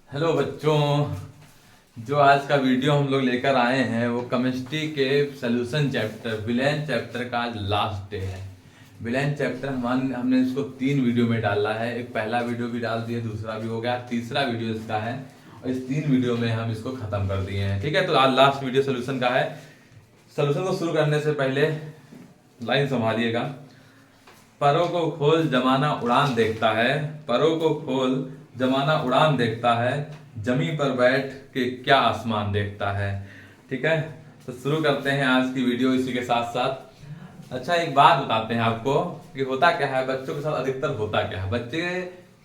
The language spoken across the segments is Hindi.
हेलो बच्चों, जो आज का वीडियो हम लोग लेकर आए हैं वो केमिस्ट्री के सोल्यूशन चैप्टर विलेन चैप्टर का आज लास्ट डे है। विलेन चैप्टर हमने इसको 3 वीडियो में डाला है। एक पहला वीडियो भी डाल दिया, दूसरा भी हो गया, तीसरा वीडियो इसका है और इस 3 वीडियो में हम इसको खत्म कर दिए हैं। ठीक है, तो आज लास्ट वीडियो सोल्यूशन का है। सोल्यूशन को शुरू करने से पहले लाइन संभालिएगा। परों को खोल जमाना उड़ान देखता है, परों को खोल जमाना उड़ान देखता है, जमी पर बैठ के क्या आसमान देखता है। ठीक है, तो शुरू करते हैं आज की वीडियो इसी के साथ साथ। अच्छा, एक बात बताते हैं आपको कि होता क्या है बच्चों के साथ, अधिकतर होता क्या है, बच्चे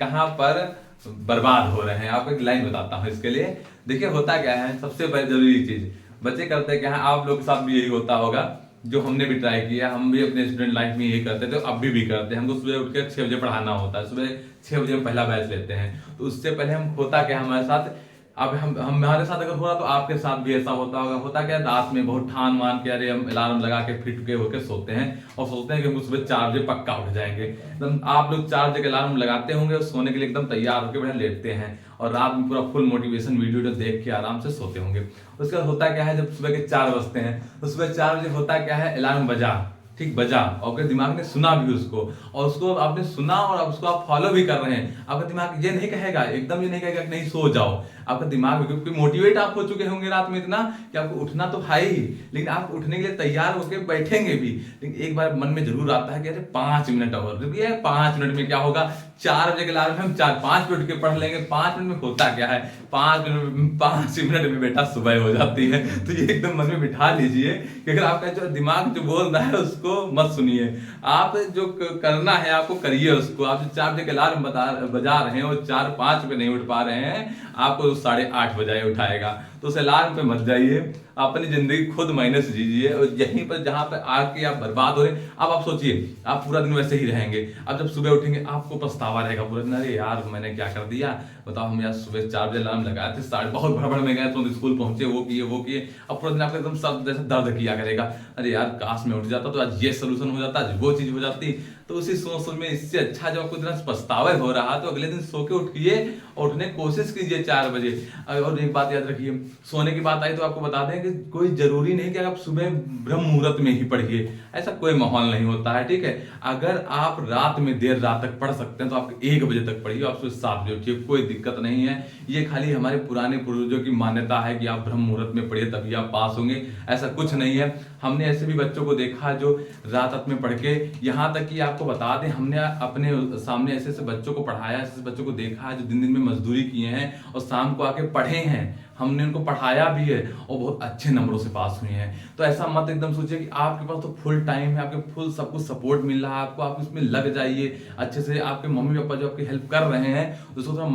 कहाँ पर बर्बाद हो रहे हैं। आपको एक लाइन बताता हूँ इसके लिए। देखिए होता क्या है, सबसे बड़ी जरूरी चीज बच्चे करते क्या है, आप लोग के साथ भी यही होता होगा, जो हमने भी ट्राई किया, हम भी अपने स्टूडेंट लाइफ में यही करते थे, तो अभी भी करते हैं। हमको सुबह उठ के 6 बजे पढ़ाना होता है, सुबह 6 बजे हम पहला बैच लेते हैं। तो उससे पहले हम होता क्या हमारे साथ, अब हम हमारे साथ अगर हो रहा तो आपके साथ भी ऐसा होता होगा। होता क्या है, रात में बहुत ठान मान के अरे हम अलार्म लगा के फिट के होकर सोते हैं और सोचते हैं कि हम सुबह 4 बजे पक्का उठ जाएंगे। एकदम आप लोग 4 बजे के अलार्म लगाते होंगे और सोने के लिए एकदम तैयार होकर बढ़िया लेटते हैं और रात में पूरा फुल मोटिवेशन वीडियो देख के आराम से सोते होंगे। उसके बाद होता क्या है, जब सुबह के 4 बजते हैं तो सुबह 4 बजे होता क्या है, अलार्म बजा, ठीक बजा, और आपके दिमाग ने सुना भी उसको, और उसको आपने सुना और उसको आप फॉलो भी कर रहे हैं। आपका दिमाग ये नहीं कहेगा, एकदम ये नहीं कहेगा कि नहीं सो जाओ। आपका दिमाग क्योंकि मोटिवेट आप हो चुके होंगे रात में इतना कि आपको उठना तो है ही, लेकिन आप उठने के लिए तैयार होकर बैठेंगे भी। लेकिन एक बार मन में जरूर आता है कि अरे 5 मिनट और रुकिए, 5 मिनट में क्या होगा, 4 बजे के अलार्म हम 4-5 मिनट के पढ़ लेंगे। 5 मिनट में होता क्या है, 5 मिनट में बेटा सुबह हो जाती है। तो ये एकदम मन में बिठा लीजिए कि अगर आपका जो दिमाग जो बोल रहा है उसको मत सुनिए, आप जो करना है आपको करिए उसको। आप जो 4 बजे के अलार्म बजा रहे हैं वो 4-5 पे नहीं उठ पा रहे हैं, आपको 8:30 बजाए उठाएगा। तो उस अलार्म पे मत जाइए, अपनी जिंदगी खुद महीने से जीजिए। और यहीं पर जहां पर आके आप बर्बाद हो रहे हैं, अब आप सोचिए आप पूरा दिन वैसे ही रहेंगे। अब जब सुबह उठेंगे आपको पछतावा रहेगा पूरा दिन, अरे यार मैंने क्या कर दिया। बताओ, हम यार सुबह 4 बजे अलार्म लगाए थे, बहुत भड़बड़ में गए तो स्कूल पहुंचे, वो किए। अब पूरा दिन आपका एकदम सर जैसे दर्द किया करेगा, अरे यार काश में उठ जाता तो आज ये सोल्यूशन हो जाता, आज वो चीज हो जाती। तो उसी सोच में इससे अच्छा जब आपको इतना पछतावा हो रहा तो अगले दिन सो के उठिए और उठने की कोशिश कीजिए 4 बजे। और एक बात याद रखिए, सोने की बात आई तो आपको बता दें कि कोई जरूरी नहीं कि आप सुबह ब्रह्म मुहूर्त में ही पढ़िए, ऐसा कोई माहौल नहीं होता है। ठीक है, अगर आप रात में देर रात तक पढ़ सकते हैं तो आप 1 बजे तक पढ़िए, आप सुबह 7 बजे उठिए, कोई दिक्कत नहीं है। ये खाली हमारे पुराने पूर्वजों की मान्यता है कि आप ब्रह्म मुहूर्त में पढ़िए तभी आप पास होंगे, ऐसा कुछ नहीं है। हमने ऐसे भी बच्चों को देखा जो रात में पढ़ के, यहाँ तक कि आपको बता दें हमने अपने सामने ऐसे ऐसे बच्चों को पढ़ाया, ऐसे बच्चों को देखा है जो दिन दिन में मजदूरी किए हैं और शाम को आके पढ़े हैं, हमने उनको पढ़ाया भी है और बहुत अच्छे नंबरों से पास हुए हैं। तो ऐसा मत एकदम सोचिए कि आपके पास तो फुल टाइम है, आपके फुल सब कुछ सपोर्ट मिल रहा है आपको, आप उसमें लग जाइए अच्छे से। आपके मम्मी पापा जो आपकी हेल्प कर रहे हैं उसको थोड़ा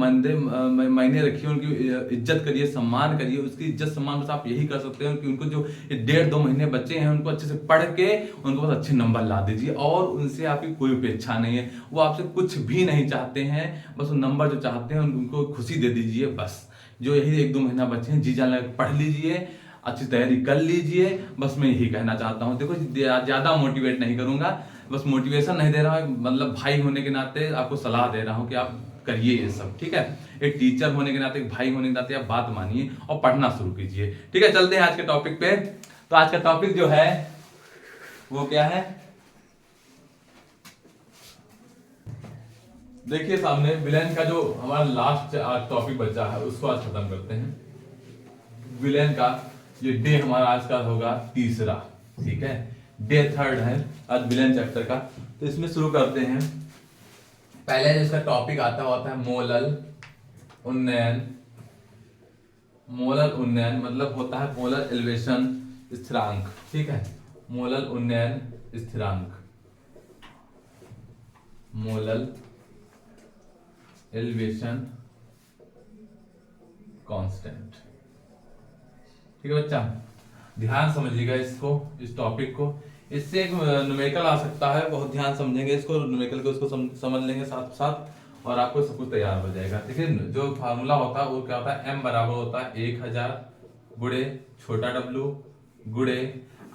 मायने रखिए, उनकी इज्जत करिए, सम्मान करिए। उसकी इज्जत सम्मान बस आप यही कर सकते हैं कि उनको जो 1.5-2 महीने बच्चे हैं उनको अच्छे से पढ़ के उनको बस अच्छे नंबर ला दीजिए, और उनसे आपकी कोई अपेक्षा नहीं है। वो आपसे कुछ भी नहीं चाहते हैं, बस वो नंबर जो चाहते हैं उनको खुशी दे दीजिए बस। जो यही 1-2 महीना बचे हैं जी जान लगा पढ़ लीजिए, अच्छी तैयारी कर लीजिए, बस मैं यही कहना चाहता हूँ। देखो ज्यादा मोटिवेट नहीं करूंगा, बस मोटिवेशन नहीं दे रहा हूँ, मतलब भाई होने के नाते आपको सलाह दे रहा हूँ कि आप करिए ये सब। ठीक है, एक टीचर होने के नाते, एक भाई होने के नाते आप बात मानिए और पढ़ना शुरू कीजिए। ठीक है, चलते हैं आज के टॉपिक पे। तो आज का टॉपिक जो है वो क्या है, देखिए सामने विलेन का जो हमारा लास्ट आज टॉपिक बचा है उसको आज खत्म करते हैं। विलेन का ये डे हमारा आज का होगा तीसरा, ठीक है, डे 3 है आज विलेन चैप्टर का। तो इसमें शुरू करते हैं। पहले जो इसका टॉपिक आता होता है मोलल उन्नयन। मोलल उन्नयन मतलब होता है मोलर एलिवेशन स्थिरांक। ठीक है, मोलल उन्नयन स्थिरांक, मोलल एलिवेशन कांस्टेंट। ठीक है बच्चा, ध्यान समझिएगा इसको, इस टॉपिक को। इससे एक न्यूमेरिकल आ सकता है, बहुत ध्यान समझेंगे इसको, न्यूमेरिकल को इसको समझ लेंगे साथ साथ और आपको सब कुछ तैयार हो जाएगा। देखिए जो फार्मूला होता है वो क्या होता है, m बराबर होता है 1000 गुणे छोटा w गुणे,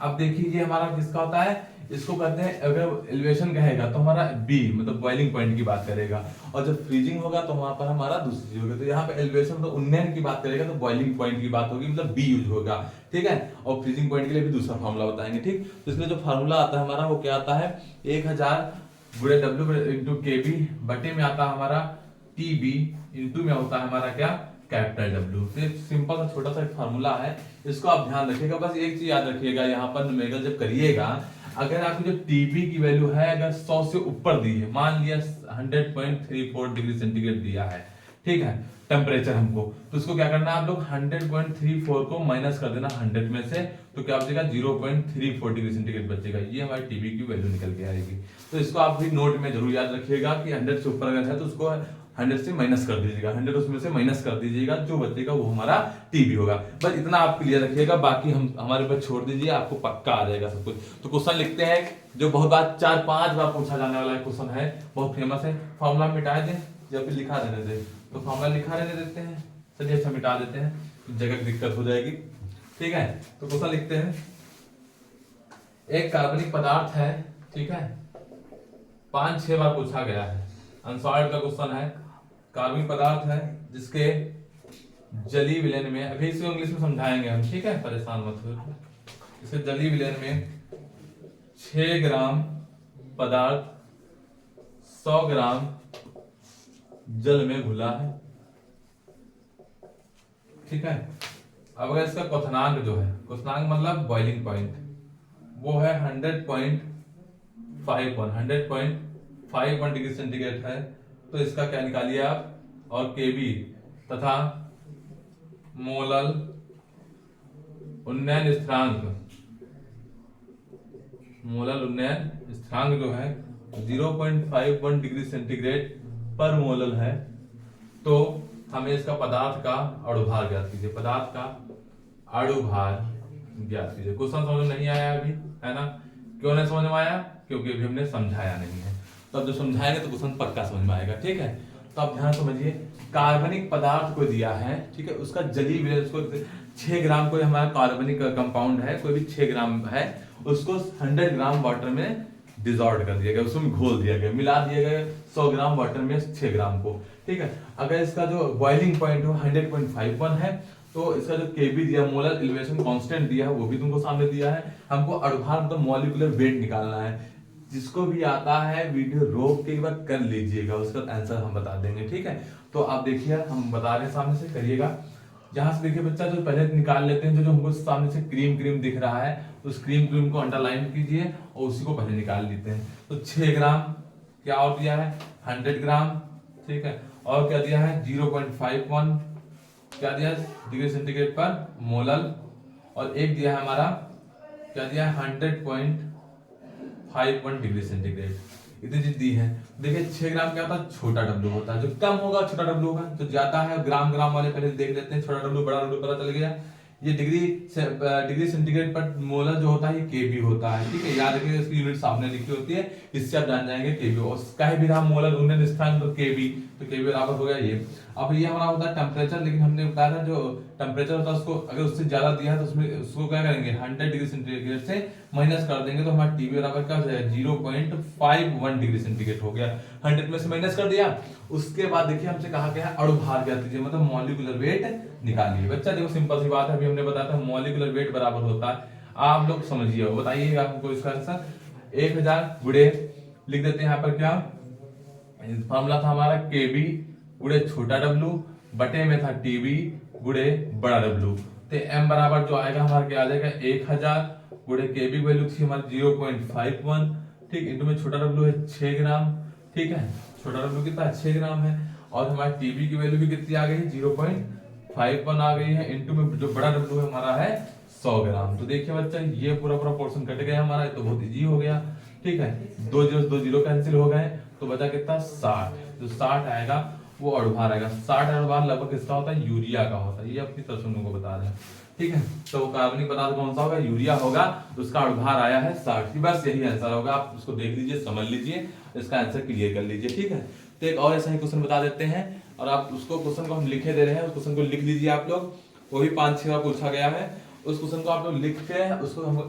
अब देखिए ये हमारा किसका होता है, इसको कहते हैं, अगर एलिवेशन कहेगा तो हमारा बी मतलब बॉइलिंग पॉइंट की बात करेगा, और जब फ्रीजिंग होगा तो वहां पर हमारा दूसरी चीज होगी। तो यहाँ पे एलिवेशन तो उन्नयन की बात करेगा तो बॉइलिंग पॉइंट की बात होगी, मतलब बी यूज होगा, ठीक है। और फ्रीजिंग पॉइंट के लिए भी दूसरा फॉर्मूला बताएंगे, ठीक। तो इसमें जो फॉर्मूला आता है हमारा वो क्या आता है, 1000 गुणे W इंटू KB बटे में आता है हमारा TB इंटू में होता है हमारा क्या, कैपिटल W। तो एक सिंपल सा छोटा सा एक फार्मूला है, इसको आप ध्यान रखिएगा। बस एक चीज याद रखिएगा, यहाँ पर न्यूमेरिकल जब करिएगा, अगर आपकी जो TB की वैल्यू है अगर 100 से ऊपर दी है, मान लिया 100.34 डिग्री सेंटीग्रेड दिया है, ठीक है, टेम्परेचर हमको, तो इसको क्या करना है आप लोग 100.34 को माइनस कर देना 100 में से, तो क्या बचेगा 0.34 डिग्री सेंटीग्रेड बचेगा। ये हमारी टीबी की वैल्यू निकल के आएगी। तो इसको आप भी नोट में जरूर याद रखिएगा कि 100 से ऊपर अगर है तो उसको 100 से माइनस कर दीजिएगा, 100 उसमें से माइनस कर दीजिएगा, जो बचेगा वो हमारा टीबी होगा। बस इतना आप क्लियर रखिएगा, बाकी हम हमारे ऊपर छोड़ दीजिए, आपको पक्का आ जाएगा सब कुछ। तो क्वेश्चन लिखते हैं, जो बहुत बार 4-5 बार पूछा जाने वाला क्वेश्चन है, बहुत फेमस है। फॉर्मूला मिटा दें या फिर लिखा देने दें, तो फॉर्मूला लिखा रहने देते हैं, चलिए अच्छा मिटा देते हैं, जगह की दिक्कत हो जाएगी, ठीक है। तो क्वेश्चन लिखते हैं, एक कार्बनिक पदार्थ है, ठीक है, 5-6 बार पूछा गया है, अनसॉल्व्ड का क्वेश्चन है। कार्बनिक पदार्थ है जिसके जलीय विलयन में, अभी इसे इंग्लिश में समझाएंगे हम, ठीक है, परेशान मत हो। इसे जलीय विलयन में 6 ग्राम पदार्थ 100 ग्राम जल में घुला है, ठीक है। अब अगर इसका क्वथनांक जो है, क्वथनांक मतलब बॉइलिंग पॉइंट, वो है 100.51 डिग्री सेंटीग्रेड है, तो इसका क्या निकालिए आप, और केबी तथा मोलल उन्नयन स्थिरांक, मोलल उन्नयन स्थिरांक जो है 0.51 डिग्री सेंटीग्रेड पर मोलल है, तो हमें इसका पदार्थ का अणुभार ज्ञात कीजिए, पदार्थ का अणुभार ज्ञात कीजिए। क्वेश्चन समझ में नहीं आया अभी, है ना, क्यों नहीं समझ में आया, क्योंकि अभी हमने समझाया नहीं है। तो अब जो समझाएंगे तो क्वेश्चन पक्का समझ में आएगा, ठीक है। तो आप ध्यान समझिए, कार्बनिक पदार्थ को दिया है, ठीक है, उसका जलीय विलयन, उसको 6 ग्राम कोई हमारा कार्बनिक कंपाउंड है, कोई भी 6 ग्राम है, उसको 100 ग्राम वाटर में डिजॉल्व कर दिया गया, उसमें घोल दिया गया, मिला दिया गया 100 ग्राम वाटर में 6 ग्राम को, ठीक है। अगर इसका जो बॉइलिंग पॉइंट हो 100.51 है, तो इसका जो केबी दिया, मोलर एलिवेशन कांस्टेंट दिया है, वो भी तुमको सामने दिया है। हमको अणुभार मतलब मॉलिक्यूलर वेट निकालना है। जिसको भी आता है वीडियो रोक के एक बार कर लीजिएगा, उसका आंसर हम बता देंगे, ठीक है। तो आप देखिए, हम बता रहे हैं, सामने से करिएगा। जहां से देखिए बच्चा, जो पहले निकाल लेते हैं, जो हमको सामने से क्रीम दिख रहा है, उस क्रीम को अंडरलाइन कीजिए और उसी को पहले निकाल लेते हैं। तो 6 ग्राम क्या और दिया है, 100 ग्राम, ठीक है, और क्या दिया है 0.51 क्या दिया डिग्री सेंटीग्रेड पर मोलल, और एक दिया है हमारा क्या दिया है 100.51 डिग्री सेंटीग्रेड, इतनी चीज दी है। देखिए 6 ग्राम क्या होता है, छोटा डब्ल्यू होता है, जो कम होगा छोटा डब्ल्यू होगा, तो ज्यादा है ग्राम वाले पहले देख लेते हैं, छोटा डब्ल्यू बड़ा डब्ल्यू पता चल गया। ये डिग्री सेंटीग्रेड पर मोलर जो होता है ये केबी होता है, ठीक है, याद रखिए, इसकी यूनिट सामने लिखी होती है, इससे आप जान जाएंगे केबी। और कहे भी रहा मोलर उन्नयन स्थान तो केबी, तो केबी बराबर हो गया ये। अब ये हमारा होता है टेम्परेचर, लेकिन हमने बताया था जो टेम्परेचर होता है उसको अगर उससे ज्यादा दिया है तो उसमें उसको क्या करेंगे 100 डिग्री सेंटीग्रेड से माइनस कर देंगे, तो हमारा टीबी बराबर क्या हो जाएगा 0.51 डिग्री सेंटीग्रेड हो गया। 100 में से माइनस कर दिया, उसके बाद देखिए हमसे कहा गया है अणुभार ज्ञात कीजिए, मतलब मॉलिक्यूलर वेट निकालिए। बच्चा देखो सिंपल सी बात है, अभी हमने बताया था मॉलिक्यूलर वेट बराबर होता है, आप लोग समझिए, बताइएगा हमको इसका आंसर 1000 गुणे लिख देते हैं यहाँ पर, क्या फॉर्मूला था हमारा केबी गुणे छोटा डब्लू बटे में था टीबी गुणे बड़ा डब्लू। तो एम बराबर जो आएगा हमारा क्या आ जाएगा 1000 गुणे केबी वैल्यू थी हमारी 0.51, ठीक, इंटू में छोटा डब्लू है 6 ग्राम, ठीक है, छोटा डब्लू कितना 6 ग्राम है, और हमारी टीबी की वैल्यू भी कितनी आ गई 0.51 आ गई है, इंटू में जो बड़ा डब्लू है हमारा है 100 ग्राम। तो देखिए बच्चा ये पूरा पोर्शन कट गया हमारा, तो बहुत इजी हो गया, ठीक है, 2 जीरो कैंसिल हो गए, तो बचा कितना 60, जो 60 आएगा वो अणुभार आएगा। 60 अणुभार लगभग किसका होता है, यूरिया का होता है, ये अपनी तरफ से को बता रहे हैं, ठीक है। तो कार्बनिक पदार्थ कौन सा होगा, यूरिया होगा, तो उसका अणुभार आया है 60, बस यही आंसर होगा। आप उसको देख लीजिए, समझ लीजिए, इसका आंसर क्लियर कर लीजिए, ठीक है। तो एक और ऐसा ही क्वेश्चन बता देते हैं, और आप उसको क्वेश्चन को हम लिखे दे रहे हैं, उस क्वेश्चन को लिख लीजिए आप लोग, वो भी 5-6 बार पूछा गया है, उस क्वेश्चन को आप लोग लिख के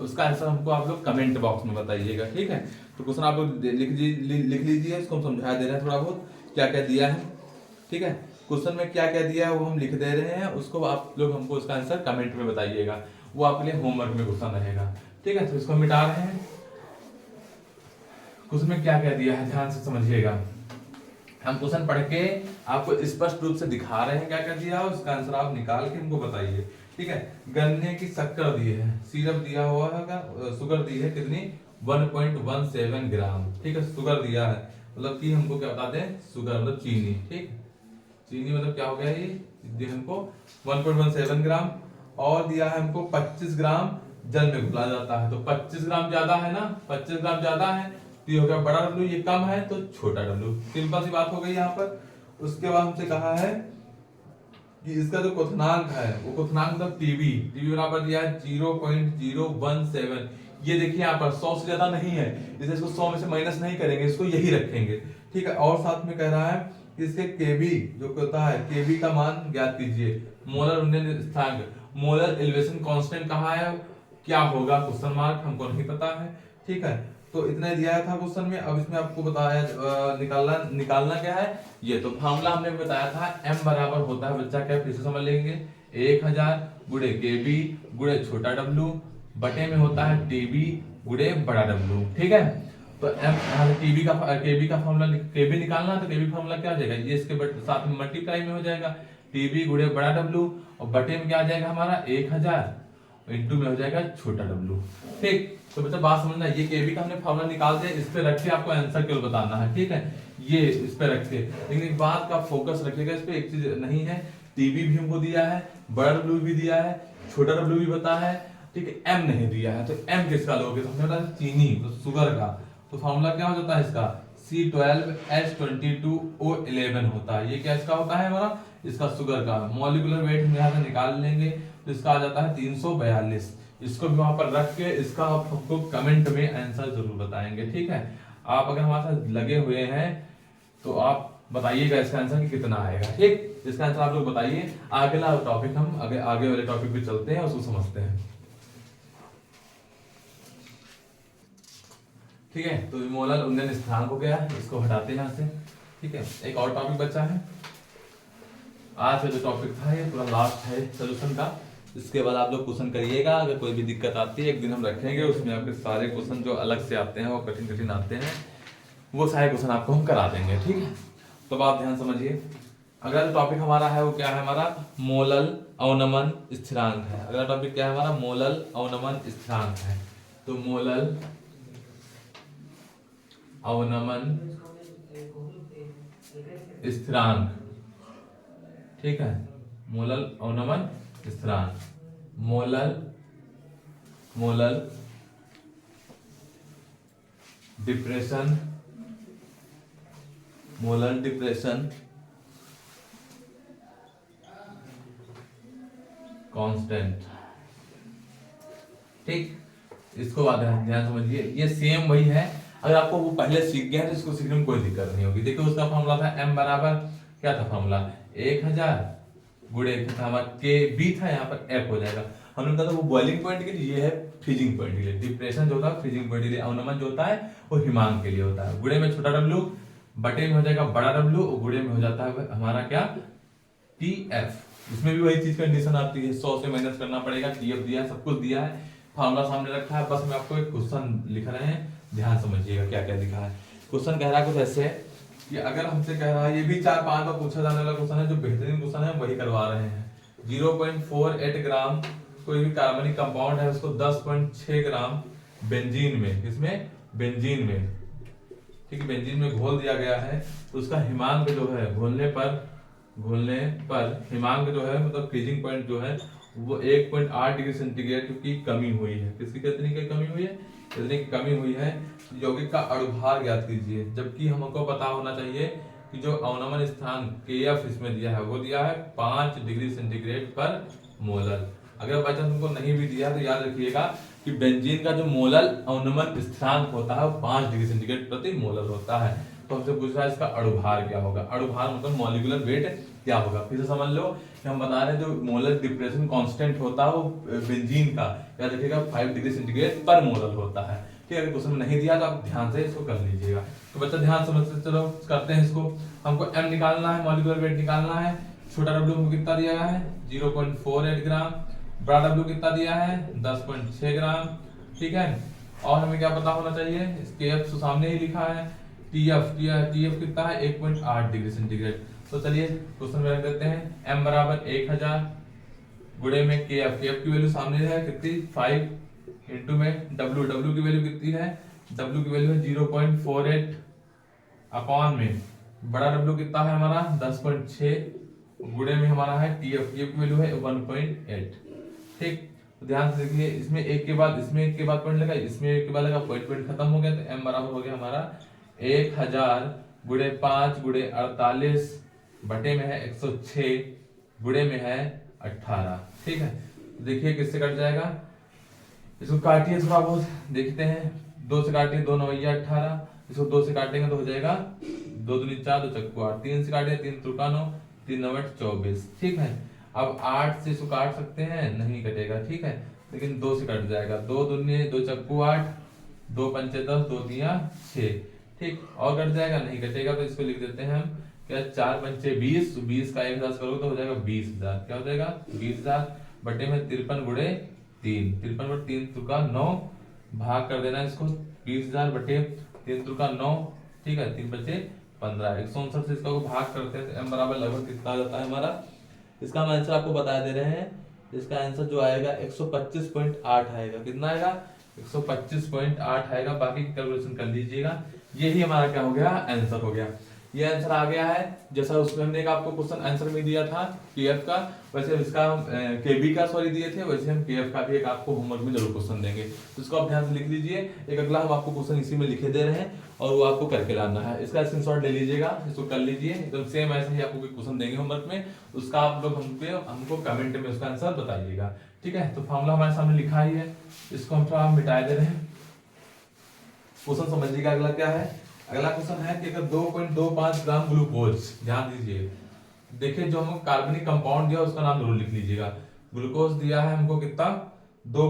उसका आंसर हमको आप लोग कमेंट बॉक्स में बताइएगा, ठीक है। तो क्वेश्चन आप लोग लिख लीजिए, इसको हम समझा दे रहे हैं थोड़ा बहुत क्या क्या दिया है, ठीक है। क्वेश्चन में क्या क्या दिया है वो हम लिख दे रहे हैं, उसको आप लोग हमको उसका आंसर कमेंट में बताइएगा, वो आपके लिए होमवर्क में क्वेश्चन रहेगा, ठीक है। तो इसको मिटा रहे हैं। क्वेश्चन में क्या क्या दिया है ध्यान से समझिएगा। हम क्वेश्चन पढ़ के आपको स्पष्ट रूप से दिखा रहे हैं क्या क्या दिया है, उसका आंसर आप निकाल के हमको बताइए, ठीक है। गन्ने की शक्कर दी है, सिरप दिया हुआ है, शुगर दी है कितनी 1.17 ग्राम, ठीक है। शुगर दिया है मतलब कि हमको क्या बताते हैं, शुगर मतलब चीनी, ठीक। चीनी मतलब क्या हो गया, ये दिया हमको 1.17 ग्राम, और दिया है हमको 25 ग्राम जल में घुला जाता है। तो 25 ग्राम ज्यादा है ना, 25 ग्राम ज्यादा है तो ये हो गया बड़ा डब्ल्यू, ये कम है तो छोटा डब्ल्यू, सिंपल सी बात हो गई यहाँ पर। उसके बाद हमसे कहा है कि इसका जो क्वथनांक है वो क्वथनांक मतलब टीबी बराबर दिया है 0.017। ये देखिए यहाँ पर 100 से ज्यादा नहीं है, इसलिए इसको 100 में से माइनस नहीं करेंगे, इसको यही रखेंगे, ठीक है। और साथ में कह रहा है कि इसके केबी जो होता है, केबी का मान ज्ञात कीजिए। मोलर उन्नयन स्थिरांक, मोलर एलिवेशन कांस्टेंट कहा है, क्या होगा क्वेश्चन मार्क, हमको नहीं पता है, ठीक है। तो इतना दिया था क्वेश्चन में। अब इसमें आपको बताया निकालना क्या है, ये तो फार्मूला हमने बताया था, m बराबर होता है बच्चा क्या, फिर से समझ लेंगे, 1000 गुणे केबी गुणे छोटा w बटे में होता है टीबी गुणे बड़ा w, ठीक है। तो m टीबी का केबी का फार्मूला, केबी निकालना तो केबी फार्मूला क्या हो जाएगा, ये इसके साथ में मल्टीप्लाई में हो जाएगा, टीबी गुणे बड़ा w, और बटे में क्या आ जाएगा हमारा 1000 इंटू में हो जाएगा छोटा w, ठीक। तो बच्चा बात समझना, ये केबी का हमने फार्मूला निकाल दिया, इस पे रख के आपको आंसर केवल बताना है, ठीक है। ये इस पे रख के, लेकिन एक बात का फोकस रखिएगा, इस पे एक चीज नहीं है, टीबी भी हमको दिया है, बड़ा डब्ल्यू भी दिया है, छोटा डब्ल्यू भी पता है, ठीक है। एम नहीं दिया है, तो एम किसका लोगे, तो हमने बताया चीनी तो शुगर का, तो फार्मूला क्या हो जाता है इसका C12H22O11 होता है। ये क्या इसका होता है हमारा, इसका शुगर का मॉलिक्यूलर वेट हम यहाँ से निकाल लेंगे, तो इसका आ जाता है 342। इसको भी वहां पर रख के इसका आप हमको कमेंट में आंसर जरूर बताएंगे, ठीक है। आप अगर हमारे साथ लगे हुए हैं तो आप बताइएगा इसका आंसर कि कितना आएगा, ठीक। इसका आंसर आप लोग बताइए। अगला टॉपिक हम आगे वाले टॉपिक पे चलते हैं, उसको समझते हैं, ठीक है। तो मोलर उन्नयन स्थिरांक हो गया, इसको हटाते हैं यहाँ से, ठीक है। एक और टॉपिक बचा है, आज का जो टॉपिक था ये पूरा लास्ट है सोल्यूशन का। इसके बाद आप लोग क्वेश्चन करिएगा, अगर कोई भी दिक्कत आती है एक दिन हम रखेंगे, उसमें आपके सारे क्वेश्चन जो अलग से आते हैं वो कठिन आते हैं, वो सारे क्वेश्चन आपको हम करा देंगे, ठीक है। तो आप ध्यान समझिए। अगला जो टॉपिक हमारा है वो क्या है, हमारा मोलल अवनमन स्थिरांक है। अगला टॉपिक क्या है हमारा, मोलल अवनमन स्थिरांक है। तो मोलल अवनमन स्थिरांक, ठीक है। मोलल अवनमन स्थिरांक, मोलल डिप्रेशन कांस्टेंट, ठीक। इसको ध्यान समझिए, ये सेम वही है, अगर आपको वो पहले सीख गया है तो इसको सीखने में कोई दिक्कत नहीं होगी। देखो उसका फॉर्मूला था m बराबर क्या था फॉर्मूला, 1000 गुणे के बी था, यहाँ पर एफ हो जाएगा। हमने कहा था वो बॉइलिंग पॉइंट के लिए, ये है फ्रीजिंग पॉइंट के लिए। डिप्रेशन जो होता है फ्रीजिंग पॉइंट के लिए, अवनमन जो होता है वो हिमांक के लिए होता है। गुणे में छोटा डब्ल्यू, बटे में हो जाएगा बड़ा डब्ल्यू, और गुणे में हो जाता है हमारा क्या टी एफ। इसमें भी वही चीज कंडीशन आती है, 100 से माइनस करना पड़ेगा, टी एफ दिया है, सब कुछ दिया है, फार्मूला सामने रखा है, बस मैं आपको एक क्वेश्चन लिख रहे हैं, ध्यान समझिएगा क्या क्या लिखा है। क्वेश्चन कह रहा है कुछ ऐसे कि अगर हमसे कह रहा है, ये भी 4-5 बार पूछा जाने वाला क्वेश्चन है, जो बेहतरीन क्वेश्चन है वही करवा रहे हैं। 0.48 ग्राम कोई भी कार्बनिक कंपाउंड है, उसको 10.6 ग्राम बेंजीन में, इसमें बेंजीन में, ठीक है, बेंजीन में घोल दिया गया है। तो उसका हिमांक जो है घोलने पर हिमांक जो है मतलब फ्रीजिंग पॉइंट जो है वो 1.8 डिग्री सेंटीग्रेड की कमी हुई है। किसकी कितनी की कमी हुई है, इतनी की कमी हुई है। यौगिक का अणुभार ज्ञात कीजिए, जबकि हमको पता होना चाहिए कि जो अवनमन स्थान KF इसमें दिया है वो दिया है 5 डिग्री सेंटीग्रेड पर मोलर। अगर बाई चांस तुमको नहीं भी दिया तो याद रखिएगा कि बेंजीन का जो मोलर अवनमन स्थान होता है वो 5 डिग्री सेंटीग्रेड प्रति मोलर होता है। तो हमसे पूछ रहा है इसका अणुभार क्या होगा। अणुभार मतलब मॉलिक्यूलर वेट क्या होगा। फिर से समझ लो कि हम बता रहे हैं जो मोलर डिप्रेशन कांस्टेंट होता है वो बेंजीन का क्या रखिएगा 5 डिग्री सेंटीग्रेड पर मोलर होता है। ठीक है, क्वेश्चन में नहीं दिया तो आप ध्यान से इसको कर लीजिएगा। तो बच्चा ध्यान समझते चलो करते हैं इसको। हमको m निकालना है, मॉलिक्यूलर वेट निकालना है। छोटा w हमको कितना दिया गया है 0.48 ग्राम, बड़ा w कितना दिया है 10.6 ग्राम। ठीक है, और हमें क्या पता होना चाहिए, इसके f तो सामने ही लिखा है, TF कितना है 1.8 डिग्री सेंटीग्रेड। तो चलिए क्वेश्चन में रख देते हैं m बराबर 1000 गुणे में kf की वैल्यू सामने है कितनी 5 इंटू में w की वैल्यू कितनी है, w की वैल्यू है 0.48 अपॉन में बड़ा w कितना है हमारा 10.6 गुणे में हमारा है TF की वैल्यू है 1.8। ठीक, तो ध्यान से देखिए इसमें एक के बाद पॉइंट लगा, इसमें एक के बाद लगा, पॉइंट खत्म हो गया। तो m बराबर हो गया हमारा 1000 गुणे 5 गुणे 48 बटे में है 106 गुणे में है 18। ठीक है, देखिए किससे कट जाएगा, इसको काटिए थोड़ा बहुत देखते हैं। 2 से काटिए 2 9 18, इसको 2 से काटेंगे तो हो जाएगा 2 दूनी 4 2 चक्कू 8, 3 से काटिए 3 त्रिका 9 3 9 24। ठीक है, अब 8 से इसको काट सकते हैं, नहीं कटेगा। ठीक है, लेकिन 2 से कट जाएगा, 2 दूनी 2 चक्कू 8 2 पंचे 10 2 तिया 6। ठीक, और कट जाएगा, नहीं कटेगा। तो इसको लिख देते हैं हम क्या 4 पंचे 20, 20 का 1000 करोगे तो हो जाएगा 20000। क्या हो जाएगा 20000 बटे में 53 गुणे 3, 53 बटे 3 तुका 9, भाग कर देना इसको 20000 बटे 3 तुका 9। ठीक है, 3 बचे 15, 159 से इसका को भाग करते हैं तो m बराबर लगभग कितना आ जाता है हमारा। इसका हम आंसर आपको बता दे रहे हैं, इसका आंसर जो आएगा 125.8 आएगा। कितना आएगा 125.8 आएगा। बाकी की कैलकुलेशन कर लीजिएगा। यही हमारा क्या हो गया आंसर हो गया। ये आंसर आ गया है जैसा उसमें हमने एक आपको क्वेश्चन आंसर में दिया था केएफ का, वैसे इसका हम केबी का सॉरी दिए थे, वैसे हम केएफ का भी एक आपको होमवर्क में जरूर क्वेश्चन देंगे। तो इसको आप ध्यान से लिख लीजिए। एक अगला हम आपको क्वेश्चन इसी में लिखे दे रहे हैं और वो आपको करके लाना है। इसका स्क्रीनशॉट ले लीजिएगा, इसको कर लीजिए। एकदम सेम ऐसे ही आपको कोई क्वेश्चन देंगे होमवर्क में, उसका आप लोग हमको कमेंट में उसका आंसर बताइएगा। ठीक है, तो फॉर्मूला हमारे सामने लिखा ही है, इसको हम थोड़ा मिटा दे रहे हैं। क्वेश्चन समझिएगा। अगला क्या है, अगला क्वेश्चन है कि अगर 2.25 ग्राम ग्लूकोज, ध्यान दीजिए, देखिए जो हमको कार्बनिक कंपाउंड दिया उसका नाम जरूर लिख लीजिएगा। ग्लूकोज दिया है हमको कितना 2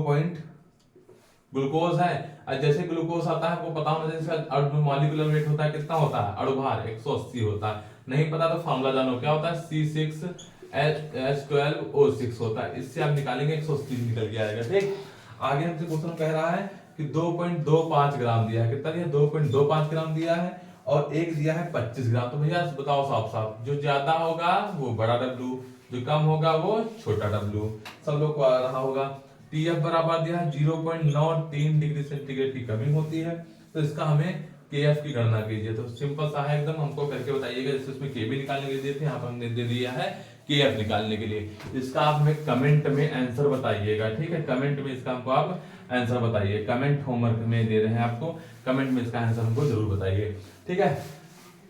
ग्लूकोज है। और जैसे ग्लूकोज आता है हमको पता होना चाहिए इसका मॉलिक्यूलर वेट होता है कितना होता है, अणुभार 180 होता है। नहीं पता तो फॉर्मूला जानो क्या होता है C6H12O6 होता है। इससे आप निकालेंगे 180 निकल के आएगा। ठीक, आगे हमसे क्वेश्चन कह रहा है कि 2.25 ग्राम दिया है। कितना दिया 2.25 ग्राम दिया है और एक दिया है 25 ग्राम। तो भैया बताओ साफ साफ, जो ज्यादा होगा वो बड़ा डब्लू, जो कम होगा वो छोटा डब्लू। सब लोग को आ रहा होगा। टीएफ बराबर दिया है 0.93 डिग्री सेंटीग्रेड की कमी होती है। तो इसका हमें केएफ की गणना कीजिए। तो सिंपल सा है एकदम, हमको करके बताइएगा। जैसे उसमें केबी निकालने के लिए दिए थे, यहाँ पर हमने दे दिया है केएफ निकालने के लिए। इसका आप हमें कमेंट में आंसर बताइएगा। ठीक है, कमेंट में इसका हमको आप आंसर बताइए। कमेंट होमवर्क में दे रहे हैं आपको, कमेंट में इसका आंसर हमको जरूर बताइए। ठीक है,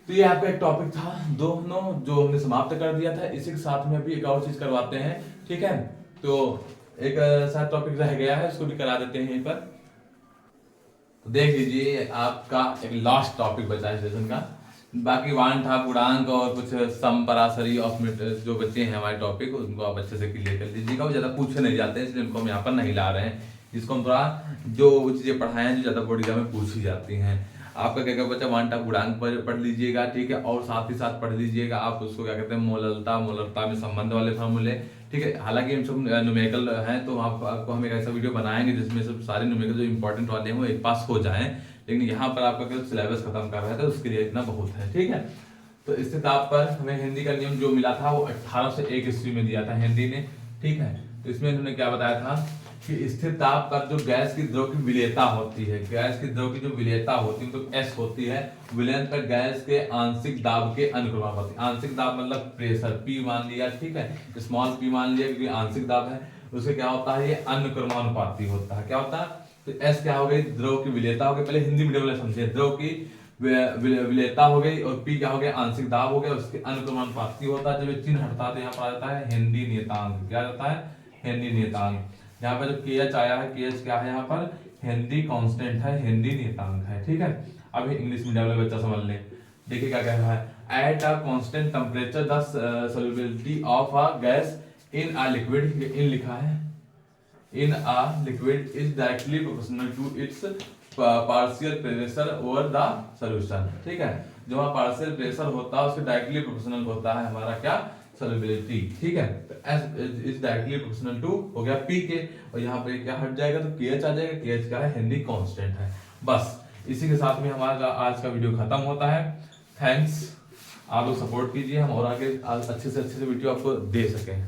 तो ये आपका एक टॉपिक था दोनों जो हमने समाप्त कर दिया था। इसी के साथ में अभी एक और चीज करवाते हैं। ठीक है, तो एक साथ टॉपिक रह गया है, उसको भी करा देते हैं यहीं पर। तो देख लीजिए आपका एक लास्ट टॉपिक बचा है सेशन का। बाकी वान था गुणांक और कुछ सम परासरी ऑफमेट जो बच्चे हैं हमारे टॉपिक, उनको आप अच्छे से क्लियर कर लीजिएगा। वो ज्यादा पूछे नहीं जाते हैं, इसलिए उनको हम यहाँ पर नहीं ला रहे हैं। इसको हम थोड़ा जो चीजें पढ़ाए हैं जो ज्यादा बोर्ड एग्जाम में पूछी जाती हैं। आपका क्या क्या बच्चा वान था गुणांक पर पढ़ लीजिएगा। ठीक है, और साथ ही साथ पढ़ लीजिएगा आप उसको क्या कहते हैं मोलरता में संबंध वाले फॉर्मूले। ठीक है, हालांकि हम सब न्यूमेरिकल हैं तो आपको हम एक ऐसा वीडियो बनाएंगे जिसमें सब सारे न्यूमेरिकल जो इंपॉर्टेंट वाले हैं वो एक पास हो जाएं। लेकिन यहाँ पर आपका केवल सिलेबस खत्म कर रहा है तो उसके लिए इतना बहुत है। ठीक है, तो इस किताब पर हमें हिंदी का नियम जो मिला था वो 1801 ईस्वी में दिया था हिंदी ने। ठीक है, तो इसमें इन्होंने क्या बताया था कि स्थिर ताप पर जो गैस की द्रव की विलेयता होती है, गैस की द्रव की जो विलेयता होती है तो एस होती है, विलयन पर गैस के आंशिक दाब के अनुक्रमानुपाती। आंशिक दाब मतलब प्रेशर पी मान लिया। ठीक है, स्मॉल पी मान लिया क्योंकि आंशिक दाब है। उससे क्या होता है, ये अनुक्रमानुपाती होता है। क्या होता है, तो एस क्या हो गई द्रव की विलेयता हो गई। पहले हिंदी मीडियम वाले समझिए, द्रव की विलेयता हो गई और पी क्या हो गया आंशिक दाब हो गया, उसके अनुक्रमानुपाती होता है। जब ये चिन्ह हटता है तो यहाँ पर आ जाता है हेनरी नियतांक। क्या जाता है, हेनरी नियतांक। यहाँ पर जो KH आया है, KH क्या है यहाँ पर हेनरी कांस्टेंट है, हेनरी नियतांक है। ठीक है, अभी इंग्लिश मीडियम वाले बच्चा समझ ले। देखिए क्या कह रहा है, at a constant temperature the solubility of a gas in a liquid, in लिखा है, in a liquid is directly proportional to its partial pressure over the solution. ठीक है, जो वहाँ पार्शियल प्रेशर होता है उसके डायरेक्टली प्रोपोर्शनल होता है हमारा क्या, सॉल्युबिलिटी। ठीक है, तो S is directly proportional to हो गया पी के, और यहाँ पे क्या हट जाएगा तो के एच आ जाएगा, के एच क्या है, हेनरी कांस्टेंट है। बस इसी के साथ में हमारा आज का वीडियो खत्म होता है। थैंक्स, आप लोग सपोर्ट कीजिए, हम और आगे अच्छे से वीडियो आपको दे सकें।